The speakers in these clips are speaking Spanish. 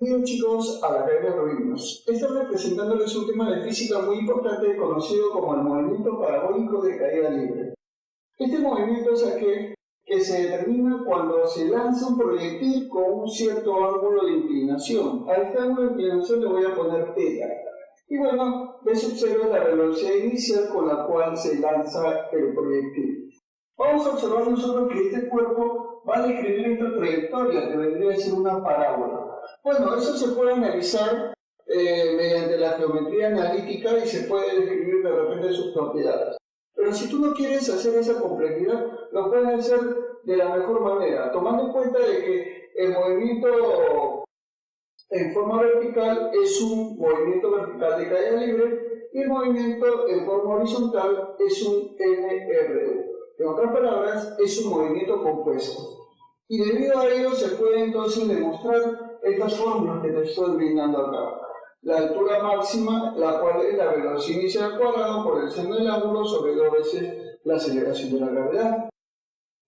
Bien chicos, a la caída de Rubinos. Estoy presentándoles un tema de física muy importante conocido como el movimiento parabólico de caída libre. Este movimiento es aquel que se determina cuando se lanza un proyectil con un cierto ángulo de inclinación. A este ángulo de inclinación le voy a poner θ. Y bueno, se observa la velocidad inicial con la cual se lanza el proyectil. Vamos a observar nosotros que este cuerpo va a describir esta trayectoria que vendría a ser una parábola. Bueno, eso se puede analizar mediante la geometría analítica y se puede describir de repente sus propiedades. Pero si tú no quieres hacer esa complejidad, lo puedes hacer de la mejor manera, tomando en cuenta de que el movimiento en forma vertical es un movimiento vertical de caída libre y el movimiento en forma horizontal es un NRU. En otras palabras, es un movimiento compuesto. Y debido a ello se puede entonces demostrar estas fórmulas que te estoy brindando acá. La altura máxima, la cual es la velocidad inicial al cuadrado por el seno del ángulo sobre 2 veces la aceleración de la gravedad.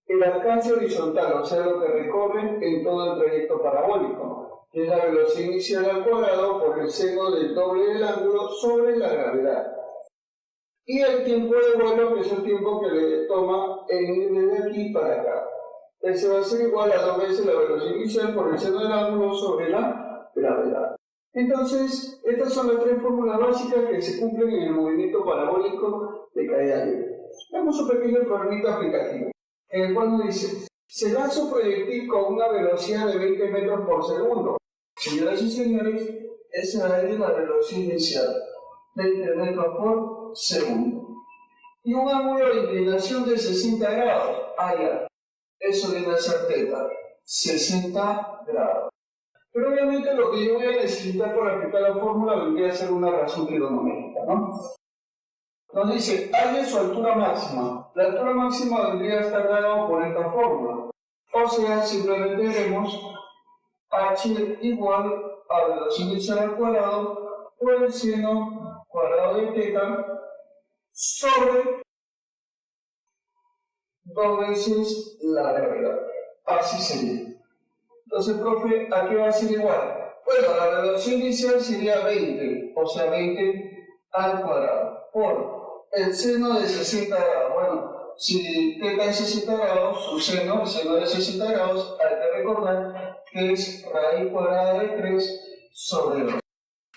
El alcance horizontal, o sea, lo que recorre en todo el trayecto parabólico, que es la velocidad inicial al cuadrado por el seno del doble del ángulo sobre la gravedad. Y el tiempo de vuelo, que es el tiempo que le toma en ir desde aquí para acá. Ese va a ser igual a 2 veces la velocidad inicial por el seno del ángulo sobre la gravedad. Entonces, estas son las tres fórmulas básicas que se cumplen en el movimiento parabólico de caída libre. Veamos un pequeño problemita aplicativo, en el cual nos dice, se lanza un proyectil con una velocidad de 20 metros por segundo. Señoras y señores, esa es la velocidad inicial, 20 metros por segundo. Y un ángulo de inclinación de 60 grados. Ya. Eso viene a ser θ, 60 grados. Pero obviamente lo que yo voy a necesitar para aplicar la fórmula vendría a ser una razón trigonométrica, ¿no? Nos dice, haya su altura máxima. La altura máxima vendría a estar dada por esta fórmula. O sea, simplemente veremos h igual a velocidad inicial al cuadrado por el seno cuadrado de θ sobre 2 veces la gravedad. Así sería. Entonces, profe, ¿a qué va a ser igual? Bueno, la velocidad inicial sería 20, o sea, 20 al cuadrado, por el seno de 60 grados. Bueno, si θ es 60 grados, su seno, el seno de 60 grados, hay que recordar que es raíz cuadrada de 3 sobre 2.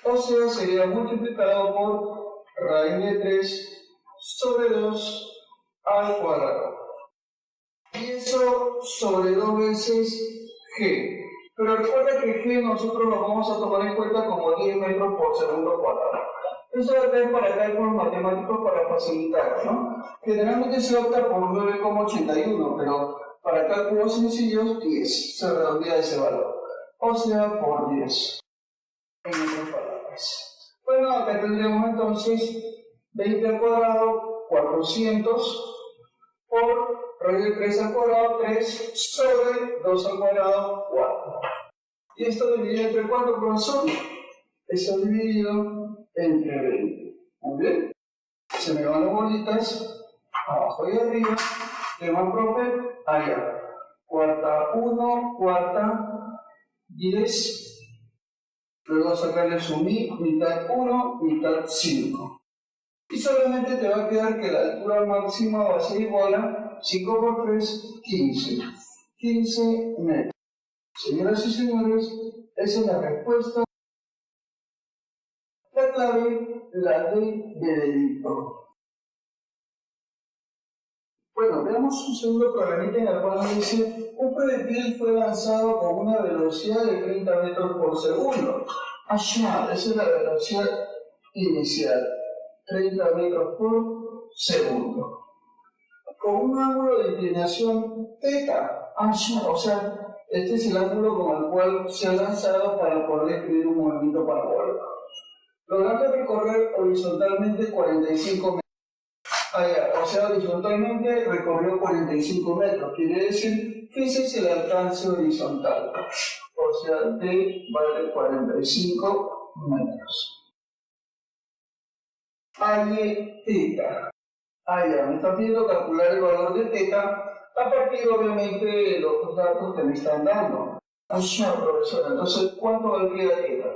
O sea, sería multiplicado por raíz de 3 sobre 2 al cuadrado. Y eso sobre 2 veces G. Pero recuerda que G nosotros lo vamos a tomar en cuenta como 10 metros por segundo cuadrado. Eso va a tener para cálculos matemáticos para facilitar, ¿no? Generalmente se opta por 9,81, pero para cálculos sencillos 10. Se redondea ese valor. O sea, por 10. En otras palabras. Bueno, acá tendríamos entonces 20 al cuadrado, 400 por raíz de 3 al cuadrado, 3 sobre 2 al cuadrado, 4. ¿Y esto dividido entre cuánto, profesor? Esto dividido entre 20. Muy bien. Se me van las bolitas, abajo y arriba. ¿Qué más, profe? Allá. Cuarta 1, cuarta 10. Luego sacarle su mitad 1, mitad 5. Y solamente te va a quedar que la altura máxima va a ser igual a 5 por 3, 15. 15 metros. Señoras y señores, esa es la respuesta. La clave, la ley de delito. Bueno, veamos un segundo problemita en el cual nos dice, un proyectil fue lanzado con una velocidad de 30 metros por segundo. Esa es la velocidad inicial. 30 metros por segundo. Con un ángulo de inclinación θ, o sea, este es el ángulo con el cual se ha lanzado para poder describir un movimiento parabólico. Logrando recorrer horizontalmente 45 metros. O sea, horizontalmente recorrió 45 metros. Quiere decir que ese es el alcance horizontal. O sea, D vale 45 metros. Halle θ. Me está pidiendo calcular el valor de θ a partir obviamente de los datos que me están dando. Ya, profesor, entonces, ¿cuánto valdría teta?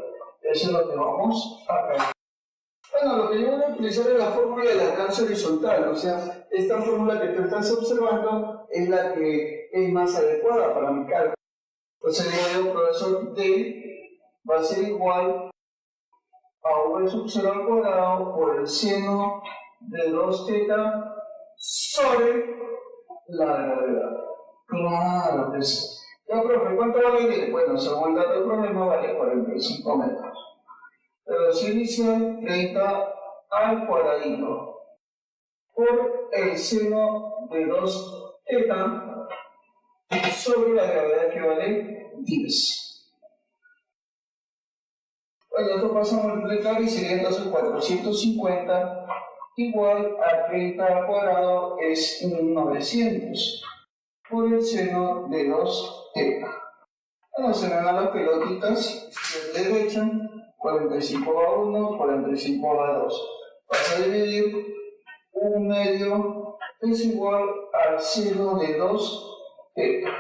Eso es lo que vamos a ver. Bueno, lo que yo voy a utilizar es la fórmula del alcance horizontal, o sea, esta fórmula que tú estás observando es la que es más adecuada para mi cálculo. Entonces digo yo, profesor, D va a ser igual a V sub 0 al cuadrado por el seno de 2 teta sobre la gravedad. Claro que sí. Ya, profe, ¿cuánto vale D? Bueno, según el dato del problema, vale 45 metros. Velocidad inicial 30 al cuadradito por el seno de 2 teta sobre la gravedad que vale 10. Bueno, esto pasa a multiplicar y sería entonces 450 igual a 30 al cuadrado es 900 por el seno de 2 teta. Bueno, se dan a las pelotitas de derecha, 45 va a 1, 45 va a 2. Vas a dividir 1/2 es igual al seno de 2 teta.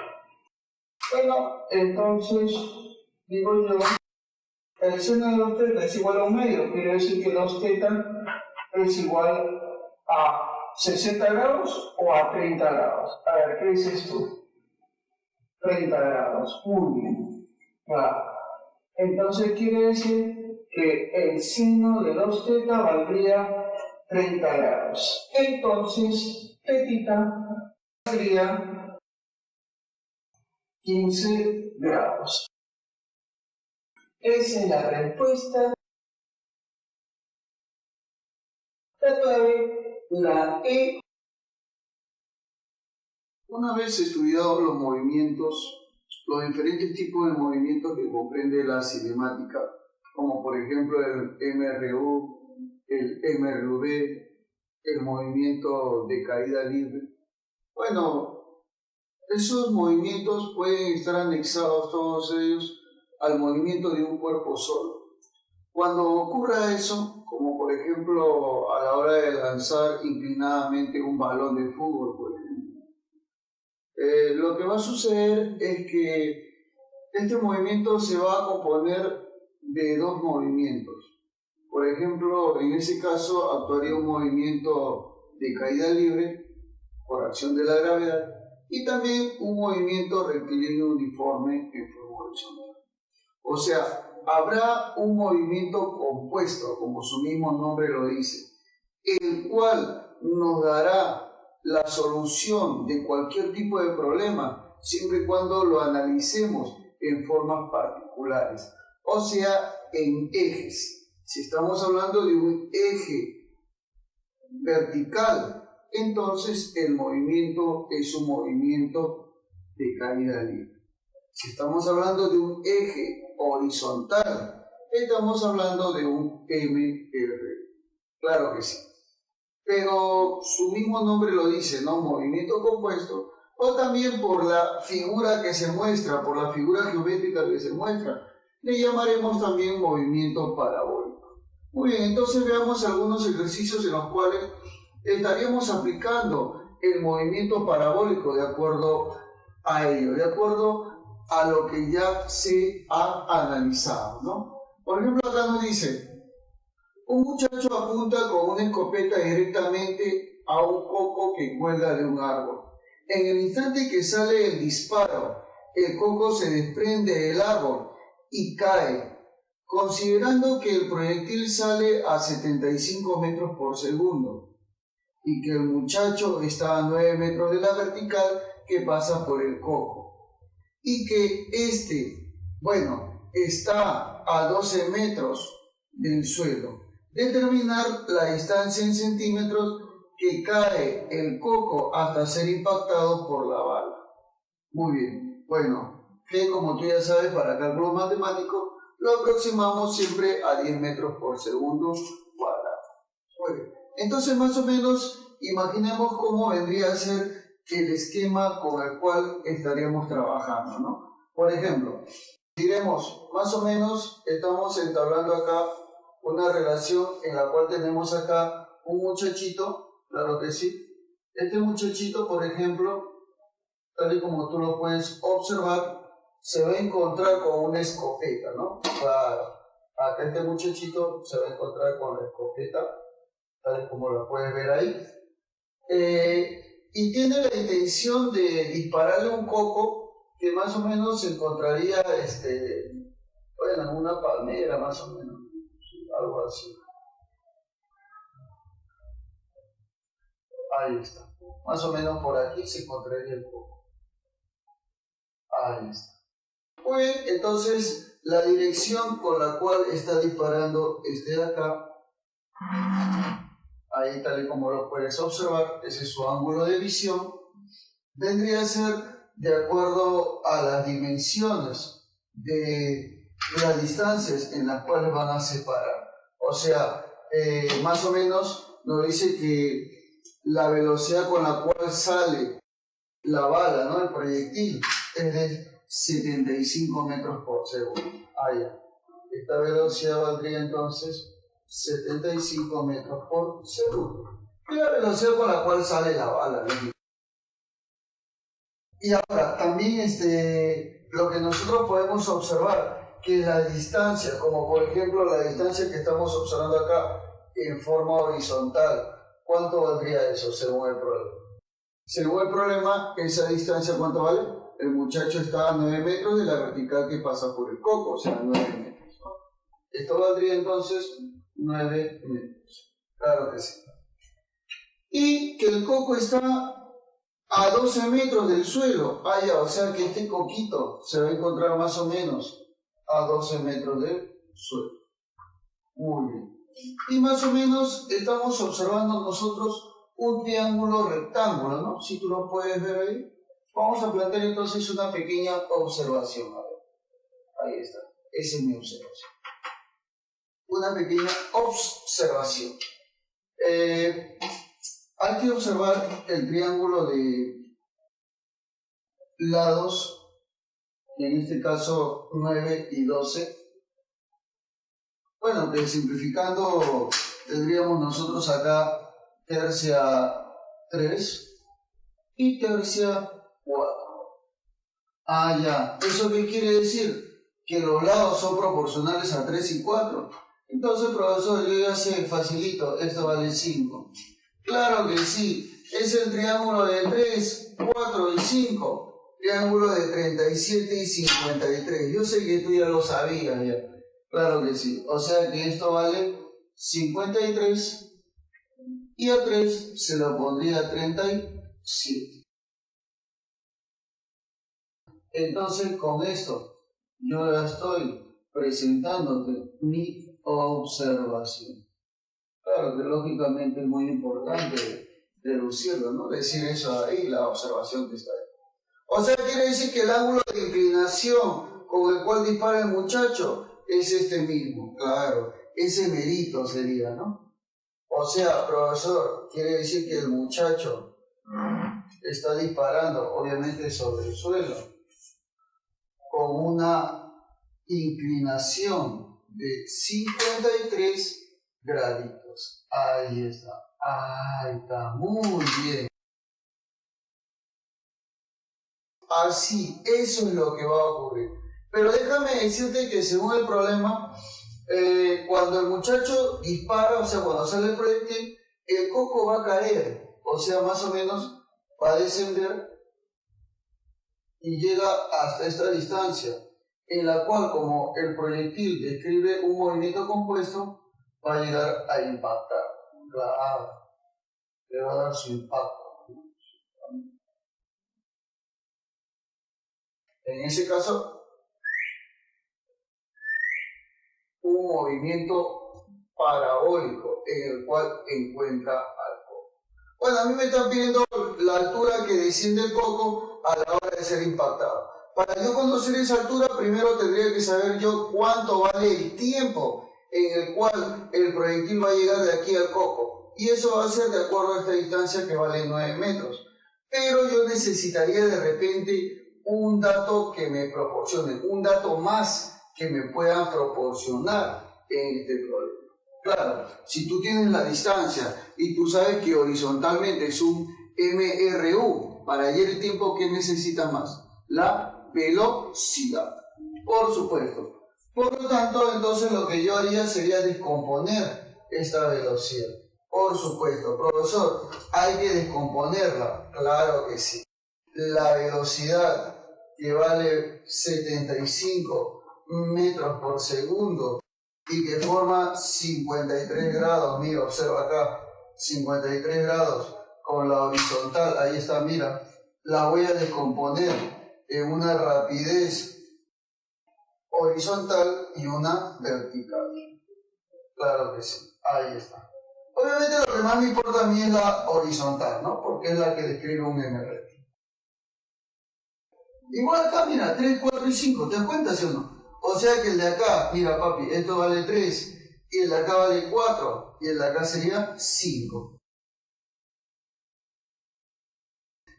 Bueno, entonces, digo yo, el seno de 2 teta es igual a 1/2, quiere decir que 2 teta es igual a 60 grados o a 30 grados. A ver, ¿qué dices tú? 30 grados, muy bien. Claro. Entonces quiere decir que el seno de 2 teta valdría 30 grados. Entonces, tetita sería 15 grados. Esa es la respuesta. La clave, la E. Una vez estudiados los movimientos, los diferentes tipos de movimientos que comprende la cinemática, como por ejemplo el MRU, el MRV, el movimiento de caída libre. Bueno, esos movimientos pueden estar anexados todos ellos al movimiento de un cuerpo solo. Cuando ocurra eso, como por ejemplo a la hora de lanzar inclinadamente un balón de fútbol, por ejemplo, lo que va a suceder es que este movimiento se va a componer de dos movimientos. Por ejemplo, en ese caso actuaría un movimiento de caída libre por acción de la gravedad y también un movimiento rectilíneo uniforme en forma horizontal. O sea, habrá un movimiento compuesto, como su mismo nombre lo dice, el cual nos dará la solución de cualquier tipo de problema, siempre y cuando lo analicemos en formas particulares, o sea, en ejes. Si estamos hablando de un eje vertical, entonces el movimiento es un movimiento de caída libre. Si estamos hablando de un eje horizontal, estamos hablando de un MR. Claro que sí. Pero su mismo nombre lo dice, ¿no? Movimiento compuesto, o también por la figura que se muestra, por la figura geométrica que se muestra, le llamaremos también movimiento parabólico. Muy bien, entonces veamos algunos ejercicios en los cuales estaríamos aplicando el movimiento parabólico de acuerdo a ello, de acuerdo a lo que ya se ha analizado, ¿no? Por ejemplo, acá nos dice: un muchacho apunta con una escopeta directamente a un coco que cuelga de un árbol. En el instante que sale el disparo, el coco se desprende del árbol y cae, considerando que el proyectil sale a 75 metros por segundo y que el muchacho está a 9 metros de la vertical que pasa por el coco y que está a 12 metros del suelo. Determinar la distancia en centímetros que cae el coco hasta ser impactado por la bala. Muy bien, bueno, que como tú ya sabes, para cálculo matemático lo aproximamos siempre a 10 metros por segundo cuadrado. Muy bien, entonces más o menos imaginemos cómo vendría a ser el esquema con el cual estaríamos trabajando, ¿no? Por ejemplo, diremos, más o menos estamos entablando acá una relación en la cual tenemos acá un muchachito, claro que sí. Este muchachito, por ejemplo, tal y como tú lo puedes observar, se va a encontrar con una escopeta, ¿no? Claro. Acá este muchachito se va a encontrar con la escopeta, tal como lo puedes ver ahí. Y tiene la intención de dispararle un coco que más o menos se encontraría, bueno, en una palmera, más o menos, algo así. Ahí está. Más o menos por aquí se encontraría el coco. Ahí está. Muy bien, entonces la dirección con la cual está disparando de acá, ahí tal y como lo puedes observar, ese es su ángulo de visión, vendría a ser de acuerdo a las dimensiones de las distancias en las cuales van a separar. O sea, más o menos nos dice que la velocidad con la cual sale la bala, ¿no? El proyectil, es de 75 metros por segundo. Allá. Esta velocidad valdría entonces 75 metros por segundo. Y la velocidad con la cual sale la bala, ¿no? Y ahora, también lo que nosotros podemos observar, que la distancia, como por ejemplo la distancia que estamos observando acá en forma horizontal, ¿cuánto valdría eso según el problema? Según el problema, esa distancia, ¿cuánto vale? El muchacho está a 9 metros de la vertical que pasa por el coco, o sea, 9 metros. ¿No? Esto valdría entonces 9 metros. Claro que sí. Y que el coco está a 12 metros del suelo. Ah, ya, o sea que este coquito se va a encontrar más o menos a 12 metros del suelo. Muy bien. Y más o menos estamos observando nosotros un triángulo rectángulo, ¿no? Si tú lo puedes ver ahí. Vamos a plantear entonces una pequeña observación. A ver. Ahí está. Esa es mi observación. Una pequeña observación. Hay que observar el triángulo de lados, en este caso 9 y 12. Bueno, simplificando, tendríamos nosotros acá tercia 3 y tercia 4. Ah, ya. ¿Eso qué quiere decir? Que los lados son proporcionales a 3 y 4. Entonces, profesor, yo ya sé, facilito, esto vale 5. Claro que sí, es el triángulo de 3, 4 y 5. Triángulo de 37 y 53. Yo sé que tú ya lo sabías ya. Claro que sí. O sea que esto vale 53 y a 3 se lo pondría 37. Entonces con esto yo ya estoy presentándote mi observación. Claro que lógicamente es muy importante deducirlo, ¿no? Decir eso ahí, la observación que está ahí. O sea, quiere decir que el ángulo de inclinación con el cual dispara el muchacho es este mismo. Claro, ese merito sería, ¿no? O sea, profesor, quiere decir que el muchacho está disparando, obviamente sobre el suelo, con una inclinación de 53 graditos. Ahí está. Ahí está. Muy bien. Así, eso es lo que va a ocurrir. Pero déjame decirte que según el problema, cuando el muchacho dispara, o sea, cuando sale el proyectil, el coco va a caer. O sea, más o menos va a descender y llega hasta esta distancia, en la cual, como el proyectil describe un movimiento compuesto, va a llegar a impactar. Claro, le va a dar su impacto. En ese caso, un movimiento parabólico en el cual encuentra al coco. Bueno, a mí me están pidiendo la altura que desciende el coco a la hora de ser impactado. Para yo conocer esa altura, primero tendría que saber yo cuánto vale el tiempo en el cual el proyectil va a llegar de aquí al coco. Y eso va a ser de acuerdo a esta distancia que vale 9 metros. Pero yo necesitaría de repente un dato que me proporcione, un dato más que me puedan proporcionar en este problema. Claro, si tú tienes la distancia y tú sabes que horizontalmente es un MRU, para hallar el tiempo, ¿qué necesitas más? La velocidad, por supuesto. Por lo tanto, entonces lo que yo haría sería descomponer esta velocidad. Por supuesto, profesor, hay que descomponerla. Claro que sí. La velocidad que vale 75 metros por segundo y que forma 53 grados, mira, observa acá, 53 grados con la horizontal, ahí está, mira, la voy a descomponer en una rapidez horizontal y una vertical. Claro que sí, ahí está. Obviamente lo que más me importa a mí es la horizontal, ¿no? Porque es la que describe un MRT. Igual acá, mira, 3, 4 y 5, ¿te das cuenta, sí o no? O sea que el de acá, mira papi, esto vale 3, y el de acá vale 4, y el de acá sería 5.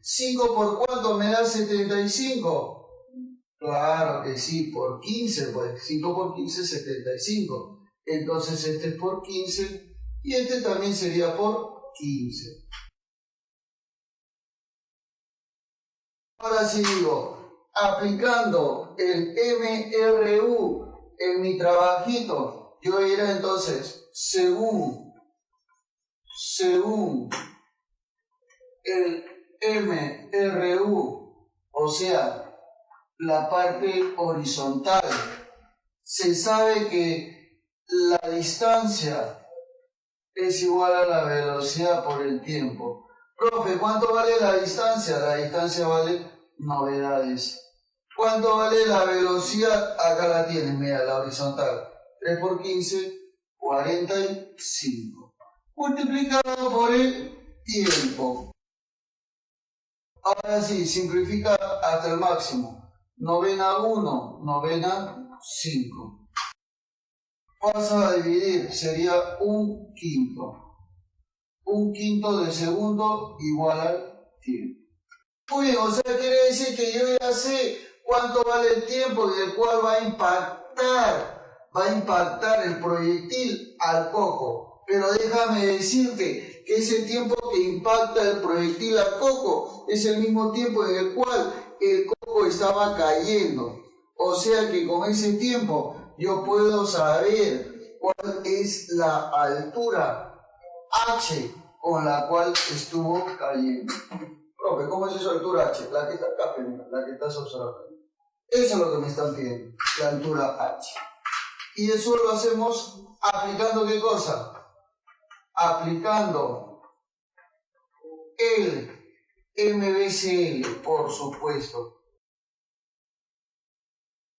5 por cuánto me da 75. Claro que sí, por 15, pues 5 por 15 es 75. Entonces este es por 15 y este también sería por 15. Ahora sí digo, aplicando el MRU en mi trabajito, yo iré entonces según el MRU, o sea, la parte horizontal. Se sabe que la distancia es igual a la velocidad por el tiempo. Profe, ¿cuánto vale la distancia? La distancia vale novedades. ¿Cuánto vale la velocidad? Acá la tienes, mira, la horizontal. 3 por 15, 45. Multiplicado por el tiempo. Ahora sí, simplifica hasta el máximo. Novena 1, novena 5. Pasa a dividir, sería un quinto. Un quinto de segundo igual al tiempo. Muy bien, o sea, quiere decir que yo ya sé cuánto vale el tiempo del cual va a impactar el proyectil al coco. Pero déjame decirte que ese tiempo que impacta el proyectil al coco es el mismo tiempo en el cual el coco estaba cayendo. O sea que con ese tiempo yo puedo saber cuál es la altura h con la cual estuvo cayendo. Profe, ¿cómo es esa altura h? La que está acá, la que estás observando. Eso es lo que me están pidiendo, la altura h. Y eso lo hacemos aplicando ¿qué cosa? Aplicando el MVCL, por supuesto,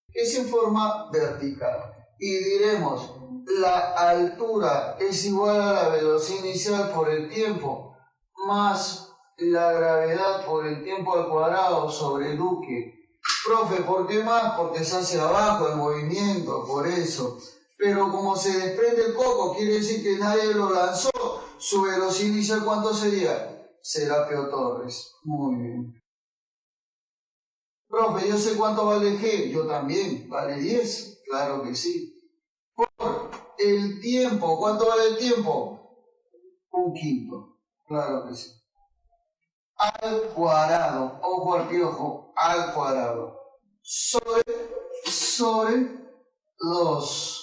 es en forma vertical. Y diremos, la altura es igual a la velocidad inicial por el tiempo, más la gravedad por el tiempo al cuadrado sobre Duque. Profe, ¿por qué más? Porque se hace abajo el movimiento, por eso. Pero como se desprende el coco, quiere decir que nadie lo lanzó. Su velocidad inicial, ¿cuánto sería? Serapio Torres. Muy bien. Profe, yo sé cuánto vale G. Yo también. ¿Vale 10? Claro que sí. Por el tiempo, ¿cuánto vale el tiempo? Un quinto. Claro que sí. Al cuadrado. Ojo al piojo. Al cuadrado. Sobre 2.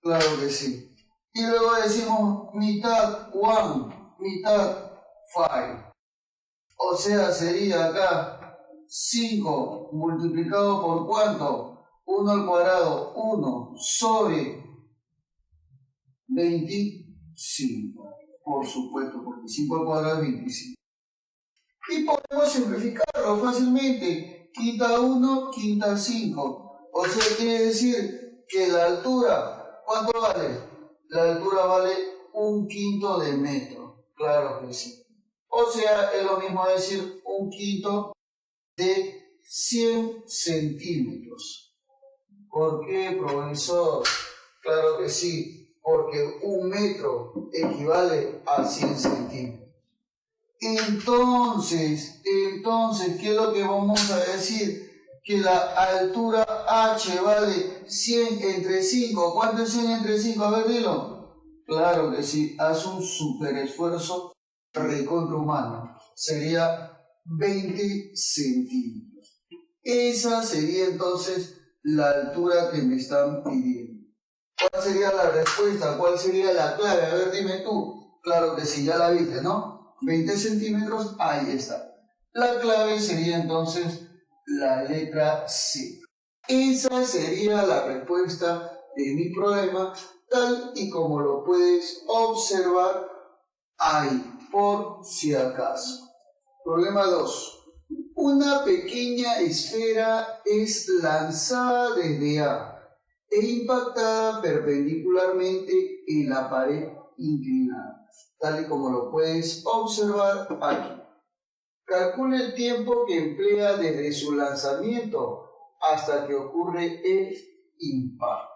Claro que sí. Y luego decimos mitad 1, mitad 5. O sea, sería acá 5 multiplicado por ¿cuánto? 1 al cuadrado, 1 sobre 25. Por supuesto, porque 5 al cuadrado es 25. Y podemos simplificarlo fácilmente. Quinta 1, quinta 5. O sea, quiere decir que la altura, ¿cuánto vale? La altura vale un quinto de metro. Claro que sí. O sea, es lo mismo decir un quinto de 100 centímetros. ¿Por qué, profesor? Claro que sí, porque un metro equivale a 100 centímetros. Entonces, ¿qué es lo que vamos a decir? Que la altura h vale 100 entre 5. ¿Cuánto es 100 entre 5? A ver, dilo. Claro que sí, haz un super esfuerzo recontra humano. Sería 20 centímetros. Esa sería entonces la altura que me están pidiendo. ¿Cuál sería la respuesta? ¿Cuál sería la clave? A ver, dime tú. Claro que sí, ya la viste, ¿no? 20 centímetros, ahí está. La clave sería entonces la letra C. Esa sería la respuesta de mi problema, tal y como lo puedes observar ahí, por si acaso. Problema 2. Una pequeña esfera es lanzada desde A e impactada perpendicularmente en la pared inclinada, tal y como lo puedes observar aquí. Calcula el tiempo que emplea desde su lanzamiento hasta que ocurre el impacto.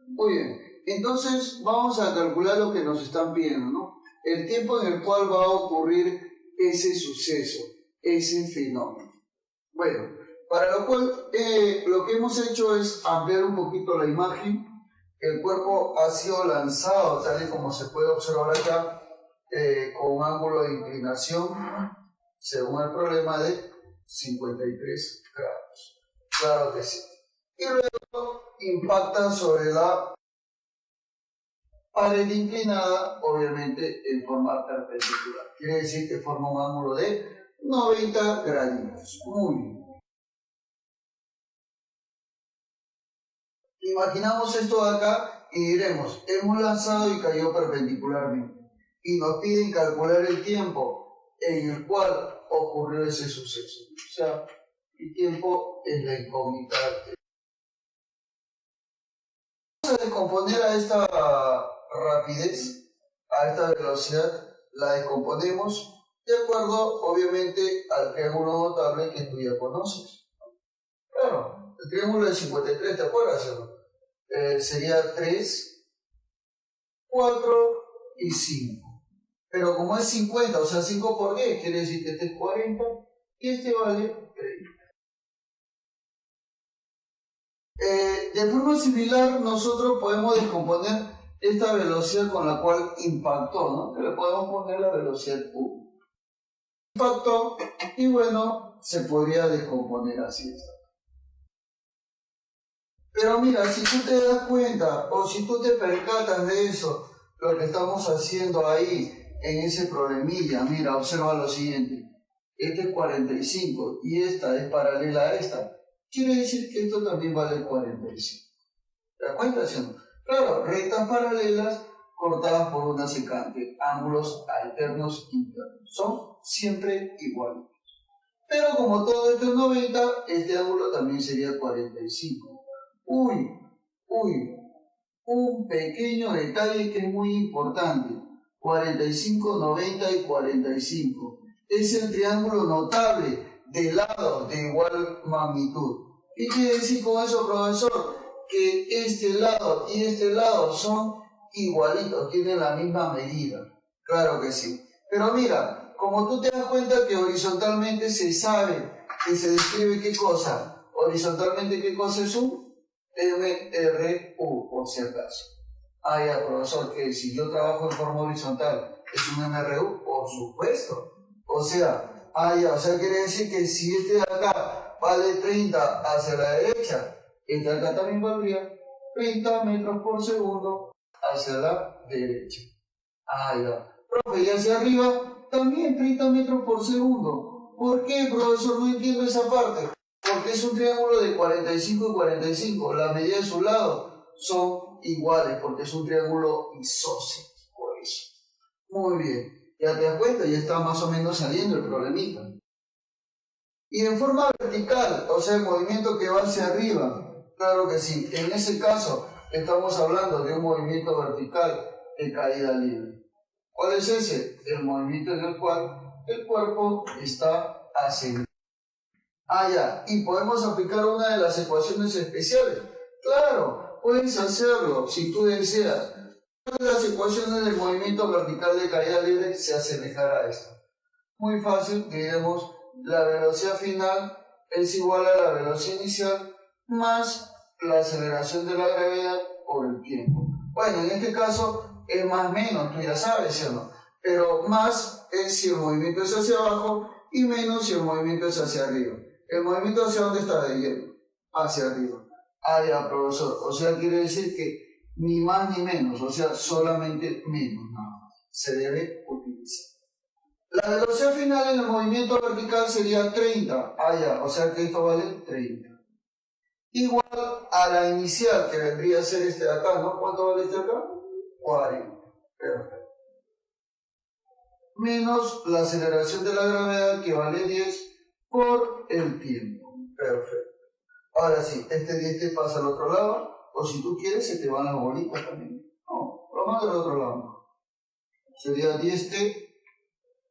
Muy bien, entonces vamos a calcular lo que nos están pidiendo, ¿no? El tiempo en el cual va a ocurrir ese suceso, ese fenómeno. Bueno, para lo cual lo que hemos hecho es ampliar un poquito la imagen. El cuerpo ha sido lanzado, tal y como se puede observar acá, con un ángulo de inclinación, según el problema, de 53 grados. Claro que sí. Y luego impacta sobre la pared inclinada, obviamente en forma perpendicular. Quiere decir que forma un ángulo de 90 grados. Muy bien. Imaginamos esto de acá y diremos, hemos lanzado y cayó perpendicularmente. Y nos piden calcular el tiempo en el cual ocurrió ese suceso. O sea, el tiempo es la incógnita. Vamos a descomponer a esta rapidez, a esta velocidad, la descomponemos de acuerdo, obviamente, al triángulo notable que tú ya conoces. Claro, el triángulo de 53, ¿te acuerdas? Sería 3, 4 y 5. Pero como es 50, o sea, 5 por 10, quiere decir que este es 40 y este vale 30. De forma similar, nosotros podemos descomponer esta velocidad con la cual impactó, ¿no? Que le podemos poner la velocidad U. Impactó y bueno, se podría descomponer así. Pero mira, si tú te das cuenta o si tú te percatas de eso, lo que estamos haciendo ahí en ese problemilla, mira, observa lo siguiente. Este es 45 y esta es paralela a esta. Quiere decir que esto también vale 45. ¿Te das cuenta, sí o no? Claro, rectas paralelas cortadas por una secante, ángulos alternos internos. Son siempre iguales. Pero como todo esto es 90, este ángulo también sería 45. Uy, un pequeño detalle que es muy importante. 45, 90 y 45. Es el triángulo notable de lados de igual magnitud. ¿Qué quiere decir con eso, profesor? Que este lado y este lado son igualitos, tienen la misma medida. Claro que sí. Pero mira, como tú te das cuenta que horizontalmente se sabe que se describe qué cosa. Horizontalmente, ¿qué cosa es un MRU, por si acaso? Ah, ya, profesor, que si yo trabajo en forma horizontal, ¿es un MRU? Por supuesto. O sea, o sea, quiere decir que si este de acá vale 30 hacia la derecha, este de acá también valdría 30 metros por segundo hacia la derecha. Ya. Profe, y hacia arriba también 30 metros por segundo. ¿Por qué, profesor? No entiendo esa parte. Porque es un triángulo de 45 y 45. La medida de su lado son iguales, porque es un triángulo isósceles. Por eso. Muy bien. Ya te das cuenta, ya está más o menos saliendo el problemita. Y en forma vertical, o sea, el movimiento que va hacia arriba. Claro que sí. En ese caso, estamos hablando de un movimiento vertical de caída libre. ¿Cuál es ese? El movimiento en el cual el cuerpo está ascendiendo. Ya, y podemos aplicar una de las ecuaciones especiales. Claro, puedes hacerlo si tú deseas. Una de las ecuaciones del movimiento vertical de caída libre se asemejará a esta. Muy fácil, diremos la velocidad final es igual a la velocidad inicial más la aceleración de la gravedad por el tiempo. Bueno, en este caso es más menos, tú ya sabes, ¿sí o no? Pero más es si el movimiento es hacia abajo y menos si el movimiento es hacia arriba. ¿El movimiento hacia dónde está dirigiendo? Hacia arriba. Ah, ya, profesor. O sea, quiere decir que ni más ni menos, o sea, solamente menos, nada más. Se debe utilizar. La velocidad final en el movimiento vertical sería 30. Ah, ya, o sea que esto vale 30. Igual a la inicial, que vendría a ser este de acá, ¿no? ¿Cuánto vale este de acá? 40. Perfecto. Menos la aceleración de la gravedad, que vale 10 por el tiempo. Perfecto. Ahora sí, este 10 te pasa al otro lado, o si tú quieres, se te van las bolitas también. No, lo mando al otro lado. Sería 10t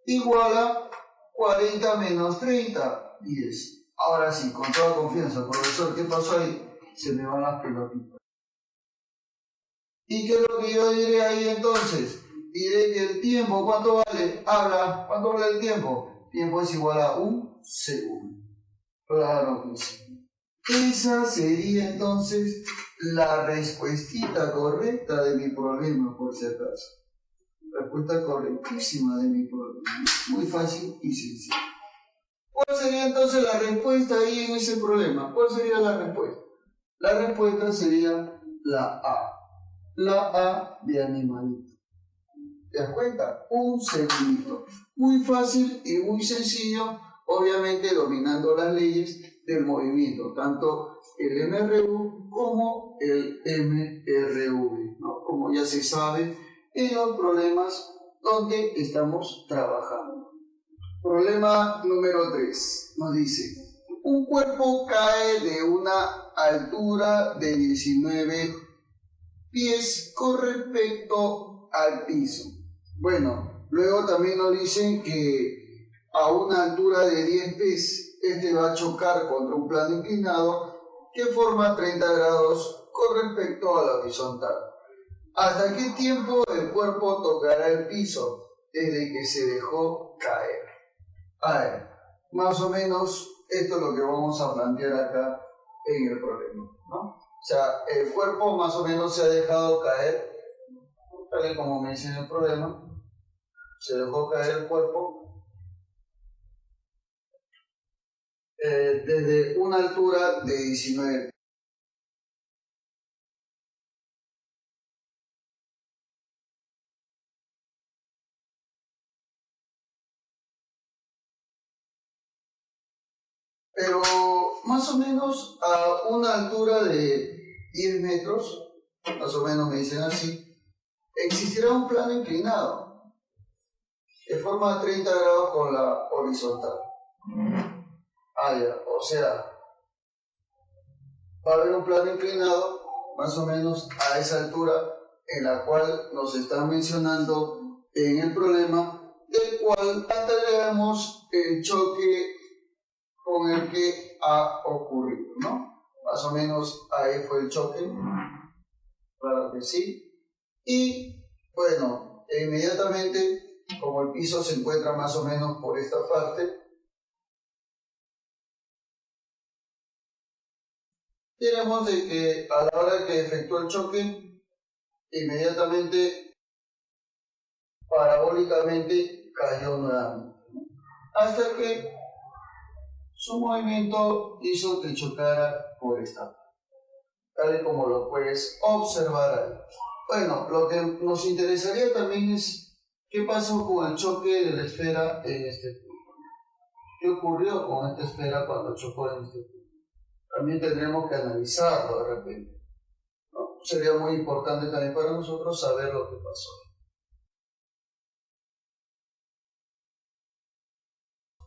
igual a 40 menos 30, 10. Ahora sí, con toda confianza, profesor, ¿qué pasó ahí? Se me van las pelotitas. ¿Y qué es lo que yo diré ahí entonces? Diré que el tiempo, ¿cuánto vale? Habla, ¿cuánto vale el tiempo? Tiempo es igual a 1 segundo. Claro que sí. Esa sería entonces la respuestita correcta de mi problema, por si acaso. Respuesta correctísima de mi problema. Muy fácil y sencillo. ¿Cuál sería entonces la respuesta ahí en ese problema? ¿Cuál sería la respuesta? La respuesta sería la A. La A de animalito. ¿Te das cuenta? Un segundito. Muy fácil y muy sencillo, obviamente dominando las leyes del movimiento, tanto el MRU como el MRV, ¿no? Como ya se sabe en los problemas donde estamos trabajando. Problema número 3 nos dice: un cuerpo cae de una altura de 19 pies con respecto al piso. Bueno, luego también nos dicen que a una altura de 10 pies este va a chocar contra un plano inclinado que forma 30 grados con respecto a la horizontal. ¿Hasta qué tiempo el cuerpo tocará el piso desde que se dejó caer? A ver, más o menos esto es lo que vamos a plantear acá en el problema, ¿no? O sea, el cuerpo más o menos se ha dejado caer, tal y como me dice en el problema, se dejó caer el cuerpo desde una altura de 19. Pero más o menos a una altura de 10 metros, más o menos me dicen así, existirá un plano inclinado que forma 30 grados con la horizontal. Ah, ya, o sea, va a haber un plano inclinado más o menos a esa altura en la cual nos están mencionando en el problema, del cual plantearemos el choque con el que ha ocurrido, ¿no? Más o menos ahí fue el choque, claro que sí. Y bueno, inmediatamente, como el piso se encuentra más o menos por esta parte, tenemos de que a la hora que efectuó el choque, inmediatamente, parabólicamente, cayó nuevamente, ¿no? Hasta que su movimiento hizo que chocara por esta parte, tal y como lo puedes observar ahí. Bueno, lo que nos interesaría también es qué pasó con el choque de la esfera en este punto. ¿Qué ocurrió con esta esfera cuando chocó en este punto? También tendremos que analizarlo de repente, ¿no? Sería muy importante también para nosotros saber lo que pasó.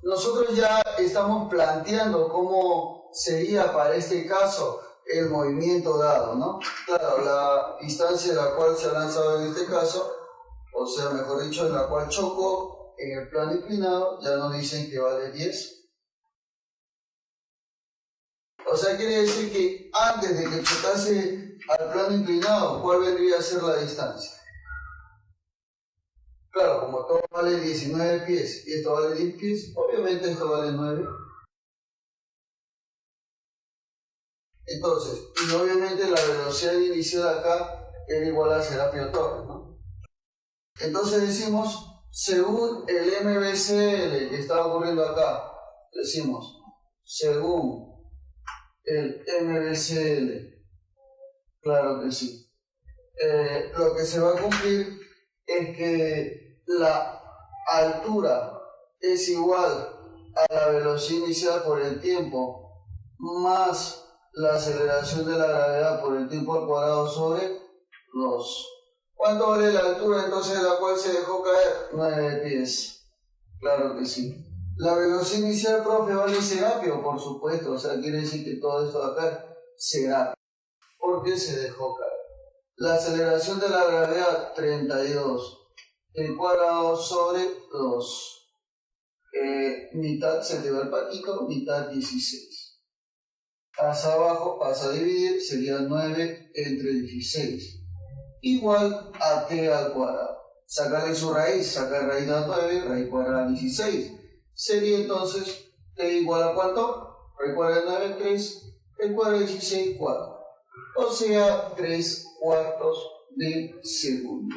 Nosotros ya estamos planteando cómo sería para este caso el movimiento dado, ¿no? Claro, la distancia en la cual se ha lanzado en este caso, o sea, mejor dicho, en la cual chocó en el plano inclinado, ya nos dicen que vale 10. O sea, quiere decir que antes de que chocase al plano inclinado, ¿cuál vendría a ser la distancia? Claro, como todo vale 19 pies y esto vale 10 pies, obviamente esto vale 9. Entonces, y obviamente la velocidad inicial acá era igual a Serapio Torres, ¿no? Entonces decimos, según el MVCL que está ocurriendo acá, decimos, según el MBCL. Claro que sí. Lo que se va a cumplir es que la altura es igual a la velocidad inicial por el tiempo más la aceleración de la gravedad por el tiempo al cuadrado sobre 2. ¿Cuánto vale la altura entonces de la cual se dejó caer? 9 pies. Claro que sí. La velocidad inicial, profe, vale Serapio, por supuesto. O sea, quiere decir que todo esto de acá será. ¿Por qué se dejó caer? La aceleración de la gravedad, 32. El cuadrado sobre 2. Mitad se le va el patito, mitad 16. Pasa abajo, pasa a dividir, sería 9 entre 16. Igual a t al cuadrado. Sacarle su raíz, sacar raíz de 9, raíz cuadrada de 16. Sería entonces t igual a ¿cuánto? Raíz cuadrada de 9, 3, raíz cuadrada de 16, 4. O sea, 3 cuartos de segundo.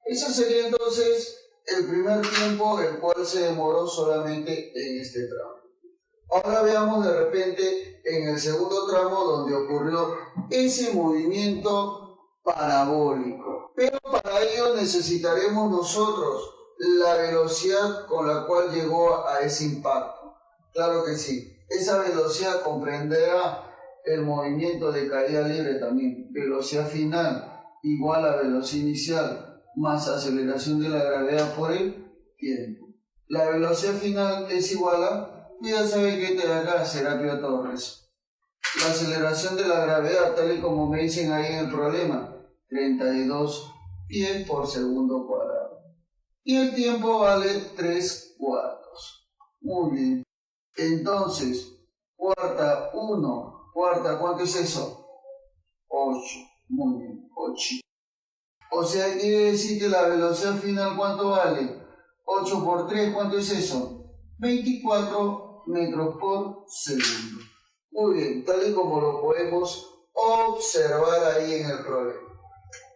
Ese sería entonces el primer tiempo, el cual se demoró solamente en este tramo. Ahora veamos de repente en el segundo tramo donde ocurrió ese movimiento parabólico. Pero para ello necesitaremos nosotros la velocidad con la cual llegó a ese impacto. Claro que sí. Esa velocidad comprenderá el movimiento de caída libre también. Velocidad final igual a velocidad inicial más aceleración de la gravedad por el tiempo. La velocidad final es igual a, ya saben que te da acá, Serapio Torres. La aceleración de la gravedad, tal y como me dicen ahí en el problema, 32 pies por segundo cuadrado. Y el tiempo vale 3 cuartos. Muy bien. Entonces, cuarta 1, cuarta, ¿cuánto es eso? 8. Muy bien, 8. O sea, quiere decir que la velocidad final, ¿cuánto vale? 8 por 3, ¿cuánto es eso? 24 metros por segundo. Muy bien, tal y como lo podemos observar ahí en el problema.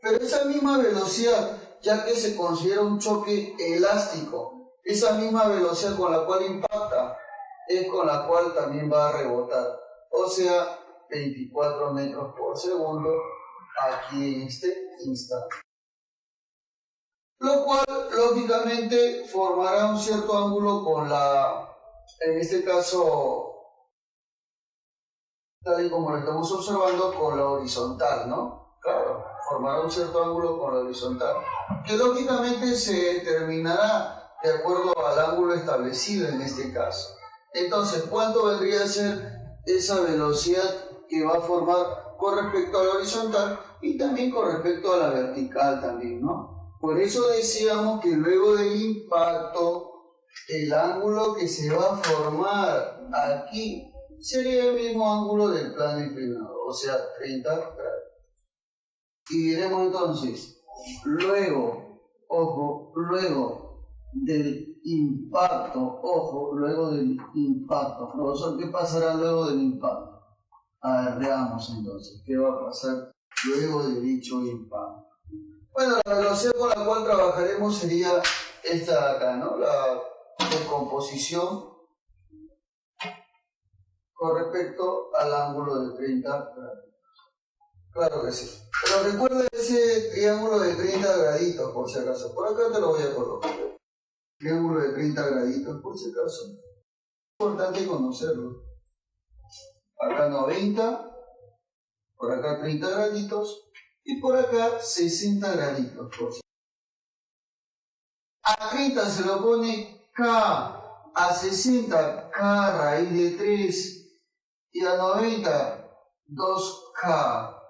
Pero esa misma velocidad, ya que se considera un choque elástico, esa misma velocidad con la cual impacta, es con la cual también va a rebotar. O sea, 24 metros por segundo aquí en este instante. Lo cual, lógicamente, formará un cierto ángulo con la, en este caso, tal y como lo estamos observando, con la horizontal, ¿no? Claro, formará un cierto ángulo con la horizontal, que lógicamente se determinará de acuerdo al ángulo establecido en este caso. Entonces, ¿cuánto vendría a ser esa velocidad que va a formar con respecto a la horizontal y también con respecto a la vertical también, ¿no? Por eso decíamos que luego del impacto, el ángulo que se va a formar aquí sería el mismo ángulo del plano inclinado, o sea, 30 grados. Y diremos entonces, luego, ojo, luego del impacto, ojo, luego del impacto. Profesor, ¿qué pasará luego del impacto? A ver, veamos entonces, ¿qué va a pasar luego de dicho impacto? Bueno, la velocidad con la cual trabajaremos sería esta de acá, ¿no? La descomposición con respecto al ángulo de 30 grados. Claro que sí. Pero recuerda ese triángulo de 30 graditos, por si acaso. Por acá te lo voy a colocar. Triángulo de 30 graditos, por si acaso. Es importante conocerlo. Acá 90, por acá 30 graditos. Y por acá 60 graditos, por si. A 30 se lo pone K, a 60 K raíz de 3 y a 90 2K.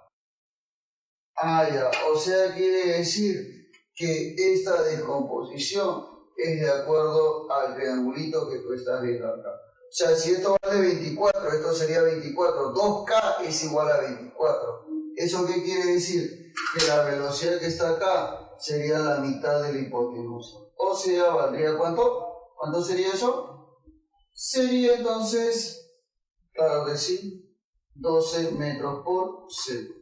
Ah, ya, o sea, quiere decir que esta descomposición es de acuerdo al triangulito que tú estás viendo acá. O sea, si esto vale 24, esto sería 24, 2K es igual a 24. ¿Eso qué quiere decir? Que la velocidad que está acá sería la mitad de la hipotenusa. O sea, ¿valdría cuánto? ¿Cuánto sería eso? Sería entonces, claro que sí, 12 metros por segundo.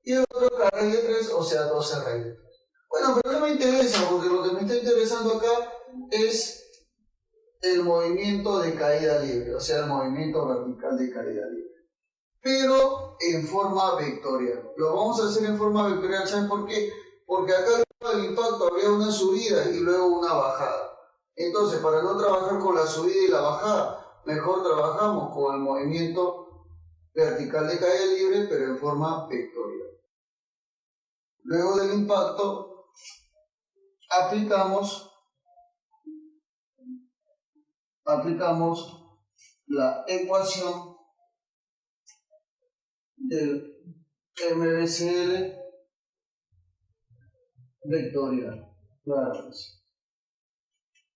Y el otro K raíz de 3, o sea, 12 raíz de 3. Bueno, pero no me interesa, porque lo que me está interesando acá es el movimiento de caída libre, o sea, el movimiento vertical de caída libre, pero en forma vectorial. Lo vamos a hacer en forma vectorial, ¿sabes por qué? Porque acá del impacto había una subida y luego una bajada. Entonces, para no trabajar con la subida y la bajada, mejor trabajamos con el movimiento vertical de caída libre, pero en forma vectorial. Luego del impacto, aplicamos la ecuación del MVCL vectorial. Claro.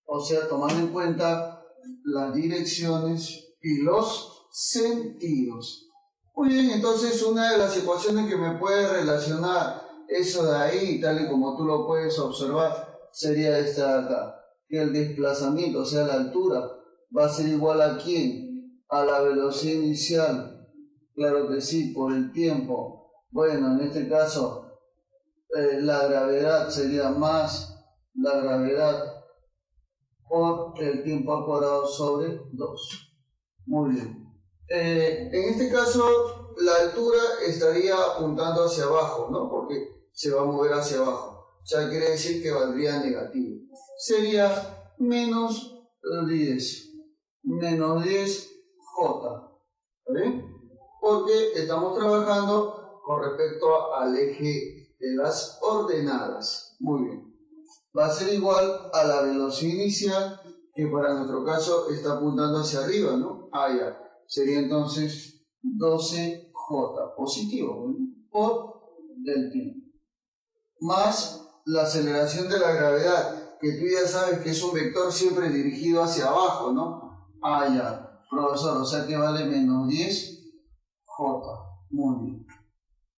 O sea, tomando en cuenta las direcciones y los sentidos. Muy bien, entonces una de las ecuaciones que me puede relacionar eso de ahí, tal y como tú lo puedes observar, sería esta de acá, que el desplazamiento, o sea, la altura, va a ser igual a ¿quién? A la velocidad inicial. Claro que sí, por el tiempo. Bueno, en este caso, la gravedad sería más la gravedad por el tiempo al cuadrado sobre 2. Muy bien. En este caso, la altura estaría apuntando hacia abajo, ¿no? Porque se va a mover hacia abajo. O sea, quiere decir que valdría negativo. Sería menos 10. Menos 10 J. ¿Vale? Porque estamos trabajando con respecto al eje de las ordenadas. Muy bien. Va a ser igual a la velocidad inicial, que para nuestro caso está apuntando hacia arriba, ¿no? Ya. Sería entonces 12J positivo, ¿no? Por el tiempo. Más la aceleración de la gravedad, que tú ya sabes que es un vector siempre dirigido hacia abajo, ¿no? Ya, profesor, o sea que vale menos 10J. Muy bien.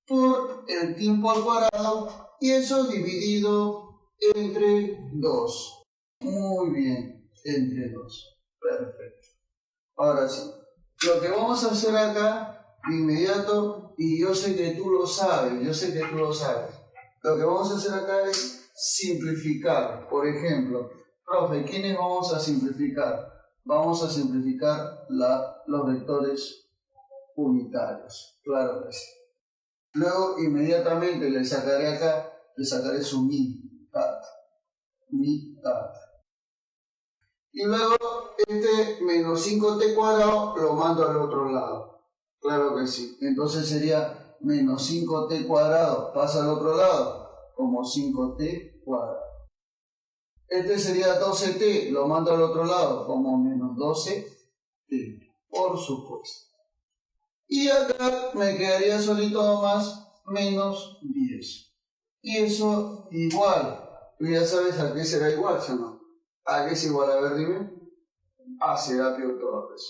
Por el tiempo al cuadrado, y eso dividido entre 2. Muy bien, entre 2. Perfecto. Ahora sí, lo que vamos a hacer acá de inmediato, y yo sé que tú lo sabes, lo que vamos a hacer acá es simplificar. Por ejemplo, profe, ¿quiénes vamos a simplificar? Vamos a simplificar los vectores unitarios, claro que sí. Luego inmediatamente le sacaré acá, le sacaré su mitad. Y luego este menos 5t cuadrado lo mando al otro lado. Claro que sí. Entonces sería menos 5t cuadrado pasa al otro lado como 5t cuadrado. Este sería 12t, lo mando al otro lado como menos 12t, por supuesto. Y acá me quedaría solito nomás menos 10. Y eso igual. Tú ya sabes a qué será igual, ¿sí o no? ¿A qué es igual? A ver, dime. A Serapio Torres.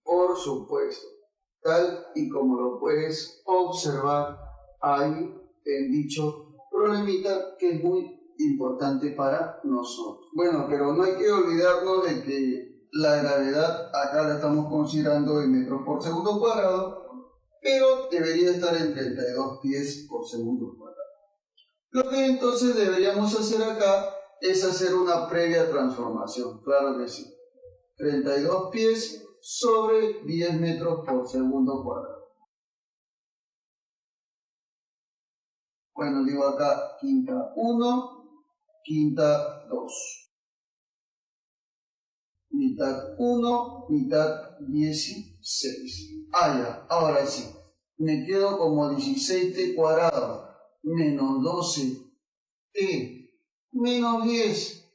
Por supuesto. Tal y como lo puedes observar ahí en dicho problemita que es muy importante para nosotros. Bueno, pero no hay que olvidarnos de que la gravedad acá la estamos considerando en metros por segundo cuadrado, pero debería estar en 32 pies por segundo cuadrado. Lo que entonces deberíamos hacer acá es hacer una previa transformación, claro que sí. 32 pies sobre 10 metros por segundo cuadrado. Bueno, digo acá quinta 1, quinta 2. Mitad 1, mitad 16. Ya, ahora sí. Me quedo como 16t cuadrado menos 12t menos 10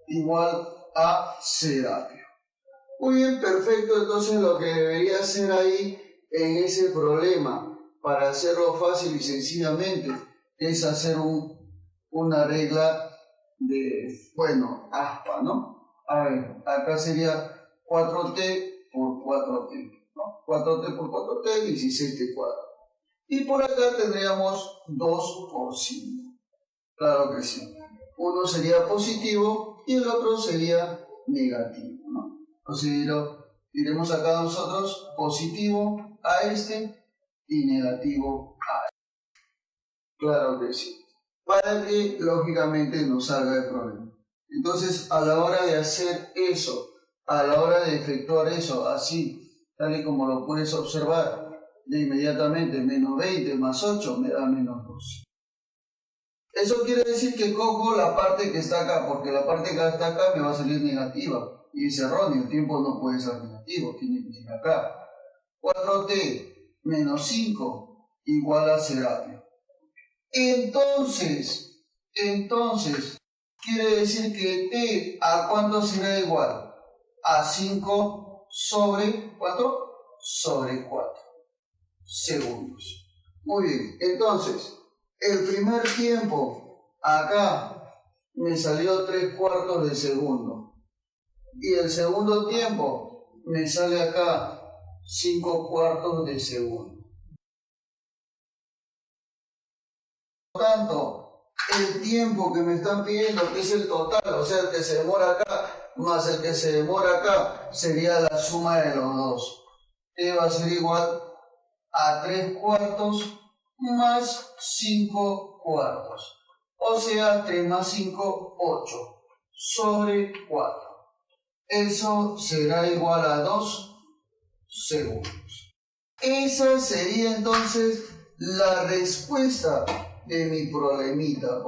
igual a Serapio. Muy bien, perfecto. Entonces lo que debería hacer ahí en ese problema, para hacerlo fácil y sencillamente, es hacer una regla de, bueno, aspa, ¿no? A ver, acá sería 4t por 4t, ¿no? 4t por 4t, 16t cuadrado. Y por acá tendríamos 2 por 5. Claro que sí. Uno sería positivo y el otro sería negativo, ¿no? Entonces diremos acá nosotros positivo a este y negativo a este. Claro que sí. Para que lógicamente nos salga el problema. Entonces, a la hora de hacer eso, A la hora de efectuar eso, así, tal y como lo puedes observar, de inmediatamente menos 20 más 8 me da menos 12. Eso quiere decir que cojo la parte que está acá, porque la parte que está acá me va a salir negativa. Y es erróneo, el tiempo no puede ser negativo, tiene que ir acá. 4t menos 5 igual a 0. Entonces, quiere decir que t a cuánto será igual? A 5 sobre, ¿cuánto? Sobre 4 segundos. Muy bien, entonces, el primer tiempo acá me salió 3/4 de segundo. Y el segundo tiempo me sale acá 5/4 de segundo. Por lo tanto, el tiempo que me están pidiendo, que es el total, o sea, el que se demora acá más el que se demora acá, sería la suma de los dos. T va a ser igual a 3/4 más 5/4. O sea, 3 más 5, 8 sobre 4. Eso será igual a 2 segundos. Esa sería entonces la respuesta de mi problemita.